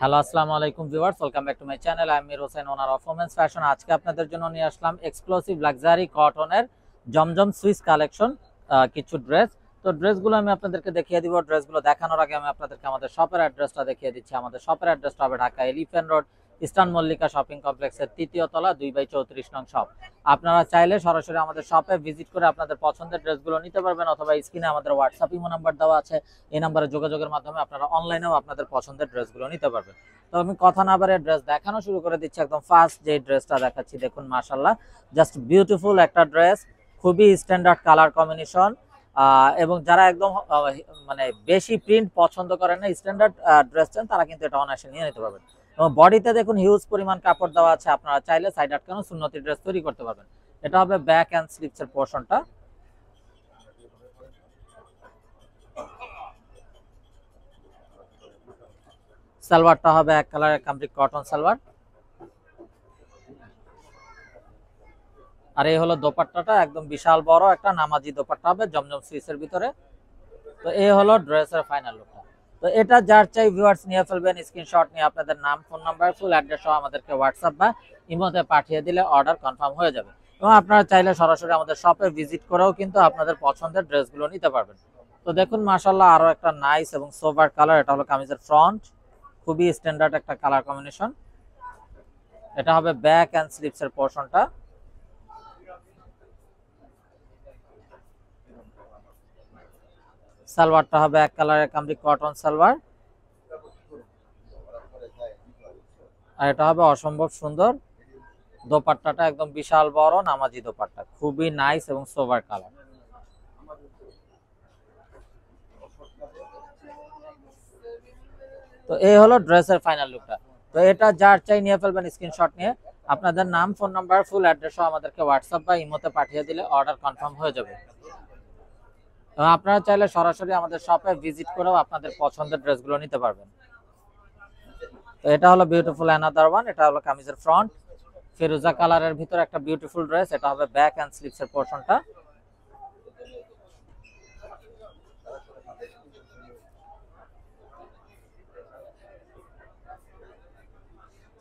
Hello, আসসালামু আলাইকুম viewers, welcome back to my channel. আমি Mir Hossain, owner of women's fashion. আজকে আপনাদের জন্য নিয়ে আসলাম এক্সক্লুসিভ লাক্সারি কটনের জমজম সুইস কালেকশন কিছু ড্রেস। তো ড্রেসগুলো আমি আপনাদেরকে দেখিয়ে দিব। ড্রেসগুলো দেখানোর আগে আমি আপনাদেরকে আমাদের শপের অ্যাড্রেসটা দেখিয়ে দিচ্ছি। আমাদের শপের অ্যাড্রেসটা হবে Dhaka elephant road, eastern Mallika shopping কমপ্লেক্সের ৩য় তলা, 2/34 নং শপ। আপনারা চাইলে সরাসরি আমাদের শপে ভিজিট করে আপনাদের পছন্দের ড্রেসগুলো নিতে পারবেন, অথবা স্ক্রিনে আমাদের হোয়াটসঅ্যাপ ইমো নাম্বার দেওয়া আছে। এই নাম্বারে যোগাযোগের মাধ্যমে আপনারা অনলাইনেও আপনাদের পছন্দের ড্রেসগুলো নিতে পারবেন। তো আমি কথা না বাড়িয়ে ড্রেস দেখানো শুরু করে দিচ্ছি। একদম ফার্স্ট যে ড্রেসটা দেখাচ্ছি, দেখুন মাশাআল্লাহ, জাস্ট বিউটিফুল একটা ড্রেস, খুবই স্ট্যান্ডার্ড কালার কম্বিনেশন। এবং যারা একদম মানে বেশি প্রিন্ট পছন্দ করেন না, স্ট্যান্ডার্ড ড্রেস চান, তারা কিন্তু এটা অনায়াসে নিয়ে নিতে পারবেন। এবং বডিতে দেখুন হিউজ পরিমাণ কাপড় দেওয়া আছে, আপনারা চাইলে সাইড আটকানো সুন্নতি ড্রেস তৈরি করতে পারবেন। এটা হবে ব্যাক অ্যান্ড স্লিভস এর পোর্শনটা। সালোয়ারটা হবে এক কালারের কামরিক কটন সালোয়ার। আর এই হলো দোপাট্টাটা, একদম বিশাল বড় একটা নামাজি দোপাট্টা হবে জমজম সুইসের ভিতরে। তো এই হলো ড্রেসের ফাইনাল লুকটা। তো এটা যার চাই ভিউয়ার্স নিয়ে ফেলবেন, স্ক্রিনশট নিয়ে আপনাদের নাম, ফোন নাম্বার, ফুল অ্যাড্রেস সহ আমাদেরকে হোয়াটসঅ্যাপ বা ইমোতে পাঠিয়ে দিলে অর্ডার কনফার্ম হয়ে যাবে। এবং আপনারা চাইলে সরাসরি আমাদের শপে ভিজিট করেও কিন্তু আপনাদের পছন্দের ড্রেসগুলো নিতে পারবেন। তো দেখুন মাশাআল্লাহ, আরো একটা নাইস এবং সোভার কালার। এটা হলো কামিজের ফ্রন্ট, খুবই স্ট্যান্ডার্ড একটা কালার কম্বিনেশন। এটা হবে ব্যাক অ্যান্ড স্লিভস এর পোর্শনটা। সালোয়ারটা হবে এক কালারের কামরিক কটন সালোয়ার। আর এটা হবে অসম্ভব সুন্দর দোপাট্টাটা, একদম বিশাল বড় নামাজি দোপাট্টা, খুবই নাইস এবং সোভার কালার। তো এই হলো ড্রেসের ফাইনাল লুকটা। তো এটা যার চাই নিয়ে ফেলবেন স্ক্রিনশট নিয়ে, আপনাদের নাম, ফোন নাম্বার, ফুল অ্যাড্রেস সহ আমাদেরকে হোয়াটসঅ্যাপ বা ইমোতে পাঠিয়ে দিলে অর্ডার কনফার্ম হয়ে যাবে। এবং আপনারা চাইলে সরাসরি আমাদের শপে ভিজিট করেও আপনাদের পছন্দের ড্রেসগুলো নিতে পারবেন। তো এটা হলো বিউটিফুল অ্যানাদার ওয়ান। এটা হলো কামিজের ফ্রন্ট, ফিরোজা কালারের ভিতরে একটা বিউটিফুল ড্রেস। এটা হবে ব্যাক অ্যান্ড স্লিভস এর পোর্শনটা।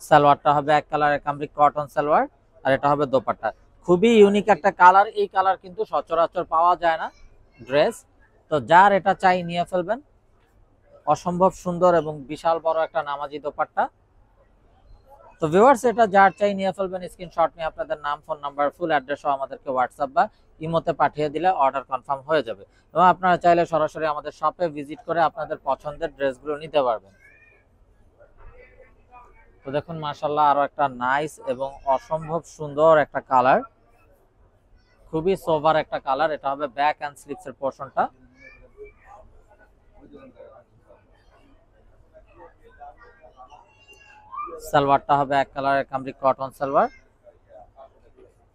সালোয়ারটা হবে এক কালারের কামরিক কটন সালোয়ার। আর এটা হবে দোপাট্টা, খুবই ইউনিক একটা কালার। এই কালার কিন্তু সচরাচর পাওয়া যায় না ড্রেস। তো যার এটা চাই নিয়ে ফেলবেন, অসম্ভব সুন্দর এবং বিশাল বড় একটা নামাজি দোপাট্টা। তো ভিউয়ার্স, এটা যার চাই নিয়ে ফেলবেন, স্ক্রিনশট নিয়ে আপনাদের নাম, ফোন নাম্বার, ফুল অ্যাড্রেস সহ আমাদেরকে হোয়াটসঅ্যাপ বা ইমোতে পাঠিয়ে দিলে অর্ডার কনফার্ম হয়ে যাবে। এবং আপনারা চাইলে সরাসরি আমাদের শপে ভিজিট করে আপনাদের পছন্দের ড্রেসগুলো নিতে পারবেন। তো দেখুন মাশাআল্লাহ, আরো একটা নাইস এবং অসম্ভব সুন্দর একটা কালার, খুবই সোভার একটা কালার। এটা হবে ব্যাক অ্যান্ড স্লিভস এর পোর্শনটা। সালোয়ারটা হবে এক কালারের কামরিক কটন সালোয়ার।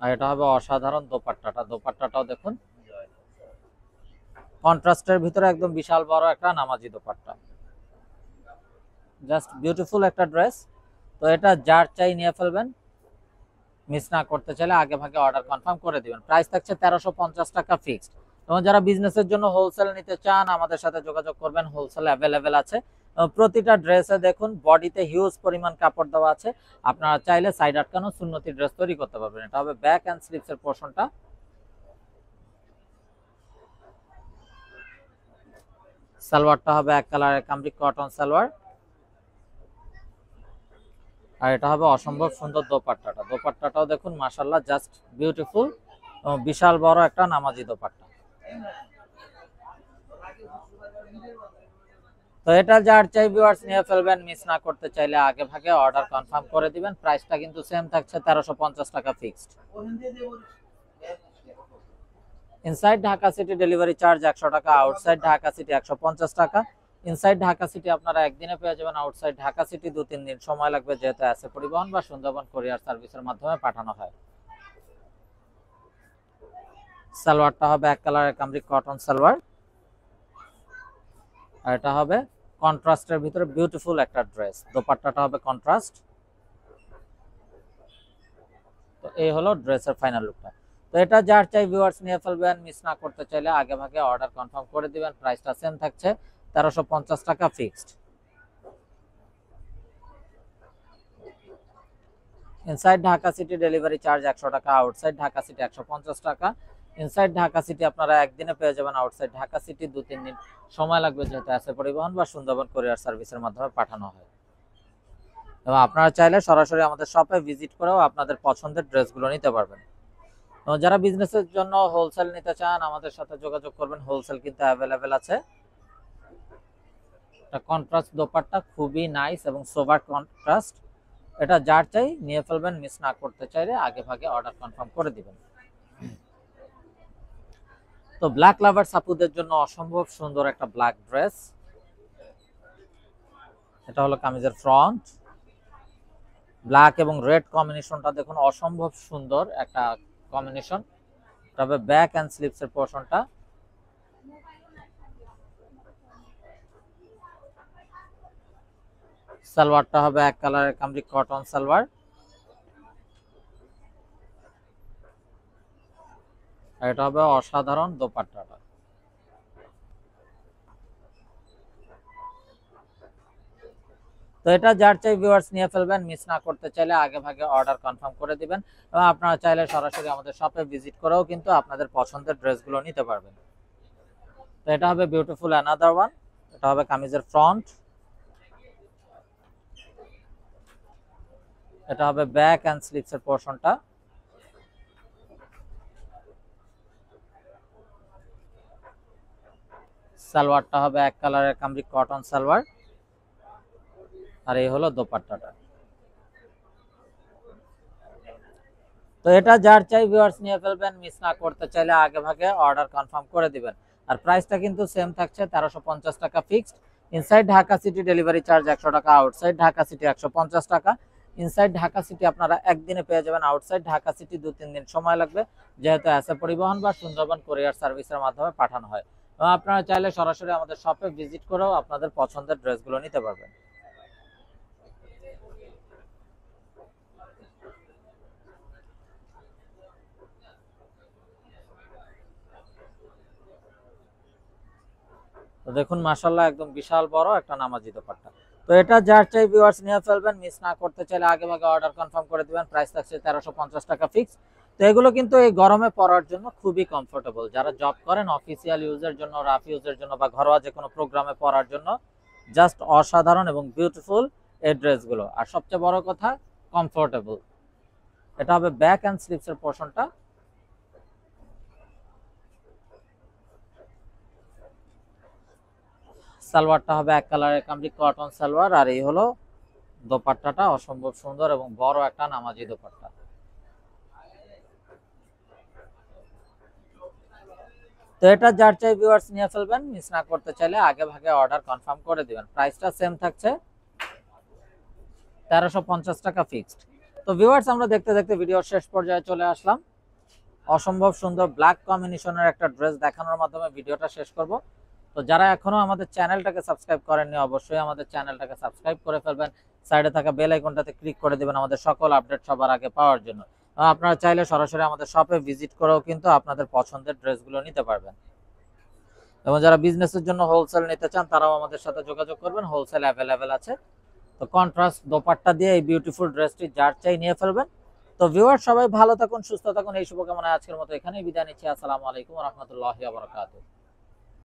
আর এটা হবে অসাধারণ দোপাট্টাটা। দোপাট্টাটাও দেখুন কন্ট্রাস্টের ভিতরে একদম বিশাল বড় একটা নামাজি দোপাট্টা, জাস্ট বিউটিফুল একটা ড্রেস। তো এটা যার চাই নিয়ে ফেলবেন, মিস না করতে চাইলে আগে ভাগে অর্ডার কনফার্ম করে দিবেন। প্রাইস থাকছে 1350 টাকা ফিক্সড। এবং যারা বিজনেসের জন্য হোলসেল নিতে চান, আমাদের সাথে যোগাযোগ করবেন, হোলসেল অ্যাভেলেবেল আছে। প্রতিটা ড্রেসে দেখুন বডিতে হিউজ পরিমাণ কাপড় দেওয়া আছে, আপনারা চাইলে সাইড আটকানো সুন্নতি ড্রেস তৈরি করতে পারবেন। এটা হবে ব্যাক অ্যান্ড স্লিভস এর পোর্শনটা। সালোয়ারটা হবে এক কালারের কামরিক কটন সালোয়ার। আর এটা হবে অসম্ভব সুন্দর দোপাট্টাটা। দোপাট্টাটাও দেখুন মাশাআল্লাহ, জাস্ট বিউটিফুল, বিশাল বড় একটা নামাজি দোপাট্টা। তো এটা যার চাই ভিউয়ার্স নিয়ে ফেলবেন, মিস না করতে চাইলে আগে ভাগে অর্ডার কনফার্ম করে দিবেন। প্রাইসটা কিন্তু সেম থাকছে, 1350 টাকা fixed. Inside Dhaka city delivery charge 100 টাকা, আউটসাইড ঢাকা সিটি 150 টাকা। ইনসাইড ঢাকা সিটি আপনারা একদিনে পেয়ে যাবেন, আউটসাইড ঢাকা সিটি 2-3 দিন সময় লাগবে, যেহেতু আছে পরিবহন বা সুন্দরবন কুরিয়ার সার্ভিসের মাধ্যমে পাঠানো হয়। সালোয়ারটা হবে এক কালারের কামরিক কটন সালোয়ার। আর এটা হবে কন্ট্রাস্টের ভিতরে বিউটিফুল একটা ড্রেস। দোপাট্টাটা হবে কন্ট্রাস্ট। তো এই হলো ড্রেসের ফাইনাল লুকটা। তো এটা যার চাই ভিউয়ার্স নিয়ে ফেলবেন, মিস না করতে চাইলে আগে ভাগে অর্ডার কনফার্ম করে দিবেন। প্রাইসটা সেম থাকছে, 1350 টাকা fixed. Inside Dhaka city delivery charge 100 টাকা, আউটসাইড ঢাকা সিটি 150 টাকা। ইনসাইড ঢাকা সিটি আপনারা একদিনে পেয়ে যাবেন, আউটসাইড ঢাকা সিটি 2-3 দিন সময় লাগবে, যেহেতু আছে পরিবহন বা সুন্দরবন কুরিয়ার সার্ভিসের মাধ্যমে পাঠানো হয়। এবং আপনারা চাইলে সরাসরি আমাদের শপে ভিজিট করেও আপনাদের পছন্দের ড্রেসগুলো নিতে পারবেন। এবং যারা বিজনেসের জন্য হোলসেল নিতে চান আমাদের সাথে যোগাযোগ করবেন, হোলসেল কিন্তু অ্যাভেলেবেল আছে। এটা কন্ট্রাস্ট দোপাট্টা, খুবই নাইস এবং সোবার কন্ট্রাস্ট। এটা যার চাই নিয়ে ফেলবেন, মিস না করতে চাইলে আগে ভাগে অর্ডার কনফার্ম করে দিবেন। তো ব্ল্যাক লাভার সাপুদের জন্য অসম্ভব সুন্দর একটা ব্ল্যাক ড্রেস। এটা হলো কামিজের ফ্রন্ট, ব্ল্যাক এবং রেড কম্বিনেশনটা দেখুন, অসম্ভব সুন্দর একটা কম্বিনেশন। তবে ব্যাক এন্ড স্লিভস এর পোরশনটা সালোয়ারটা হবে এক কালারের কামরি কটন সালোয়ার, আর এটা হবে অসাধারণ দোপাট্টাটা। তো এটা যার চাই ভিউয়ার্স নিয়ে ফেলবেন, মিস না করতে চাইলে আগে ভাগে অর্ডার কনফার্ম করে দিবেন। এবং আপনারা চাইলে সরাসরি আমাদের শপে ভিজিট করেও কিন্তু আপনাদের পছন্দের ড্রেসগুলো নিতে পারবেন। তো এটা হবে বিউটিফুল অ্যানাদার ওয়ান। এটা হবে কামিজের ফ্রন্ট, এটা হবে ব্যাক এন্ড স্লিভস এর পোরশনটা। সালোয়ারটা হবে এক কালারের কামরি কটন সালোয়ার, আর এই হলো দোপাট্টাটা। তো এটা যার চাই ভিউয়ার্স নিয়ে ফেলবেন, মিস না করতে চাইলে আগে ভাগে অর্ডার কনফার্ম করে দিবেন। আর প্রাইসটা কিন্তু সেম থাকছে, 1350 টাকা fixed. Inside Dhaka city delivery charge 100 টাকা, আউটসাইড ঢাকা সিটি 150 টাকা। ইনসাইড ঢাকা সিটি আপনারা একদিনে পেয়ে যাবেন, আউটসাইড ঢাকা সিটি 2-3 দিন সময় লাগবে, যেহেতু আছে পরিবহন বা সুন্দরবন কুরিয়ার সার্ভিসের মাধ্যমে পাঠানো হয়। এবং আপনারা চাইলে সরাসরি আমাদের শপে ভিজিট করেও আপনাদের পছন্দের ড্রেসগুলো নিতে পারবেন। তো দেখুন মাশাআল্লাহ, একদম বিশাল বড় একটা নামাজি দোপাট্টা। তো এটা যার চাই ভিউয়ার্স নিয়ে ফেলবেন, মিস না করতে চাইলে আগে ভাগে অর্ডার কনফার্ম করে দিবেন। প্রাইস থাকছে 1350 টাকা ফিক্স। তো এগুলো কিন্তু এই গরমে পরার জন্য খুবই কমফোর্টেবল। যারা জব করেন, অফিসিয়াল ইউজের জন্য, রাফ ইউজের জন্য বা ঘরোয়া যে কোনো প্রোগ্রামে পরার জন্য জাস্ট অসাধারণ এবং বিউটিফুল এই ড্রেসগুলো। আর সবচেয়ে বড় কথা, কমফোর্টেবল। এটা হবে ব্যাক এন্ড স্লিভস এর পোরশনটা। সালোয়ারটা হবে এক কালারের কামরি কটন সালোয়ার, আর এই হলো দোপাট্টাটা, অসম্ভব সুন্দর এবং বড় একটা নামাজি দোপাট্টা। তো এটা যার চাই ভিউয়ার্স নিয়ে ফেলবেন, মিস না করতে চাইলে আগে ভাগে অর্ডার কনফার্ম করে দিবেন। প্রাইসটা সেম থাকছে, 1350 টাকা ফিক্সড। তো ভিউয়ার্স, আমরা দেখতে দেখতে ভিডিওর শেষ পর্যায়ে চলে আসলাম। অসম্ভব সুন্দর ব্ল্যাক কম্বিনেশনের একটা ড্রেস দেখানোর মাধ্যমে ভিডিওটা শেষ করব। তো যারা এখনো আমাদের চ্যানেলটাকে সাবস্ক্রাইব করেননি, অবশ্যই আমাদের চ্যানেলটাকে সাবস্ক্রাইব করে ফেলবেন। সাইডে থাকা বেল আইকনটাতে ক্লিক করে দিবেন আমাদের সকল আপডেট সবার আগে পাওয়ার জন্য। আপনারা চাইলে সরাসরি আমাদের শপে ভিজিট করেও কিন্তু আপনাদের পছন্দের ড্রেসগুলো নিতে পারবেন। এবং যারা বিজনেসের জন্য হোলসেল নিতে চান তারাও আমাদের সাথে যোগাযোগ করবেন, হোলসেল অ্যাভেলেবেল আছে। তো কন্ট্রাস্ট দোপাট্টা দিয়ে এই বিউটিফুল ড্রেসটি যার চাই নিয়ে ফেলবেন। তো ভিউয়ার, সবাই ভালো থাকুন, সুস্থ থাকুন, এই শুভকামনায় আজকের মতো এখানেই বিদায় নিচ্ছি। আসসালামু আলাইকুম ওয়া রাহমাতুল্লাহি ওয়া বারাকাতুহু।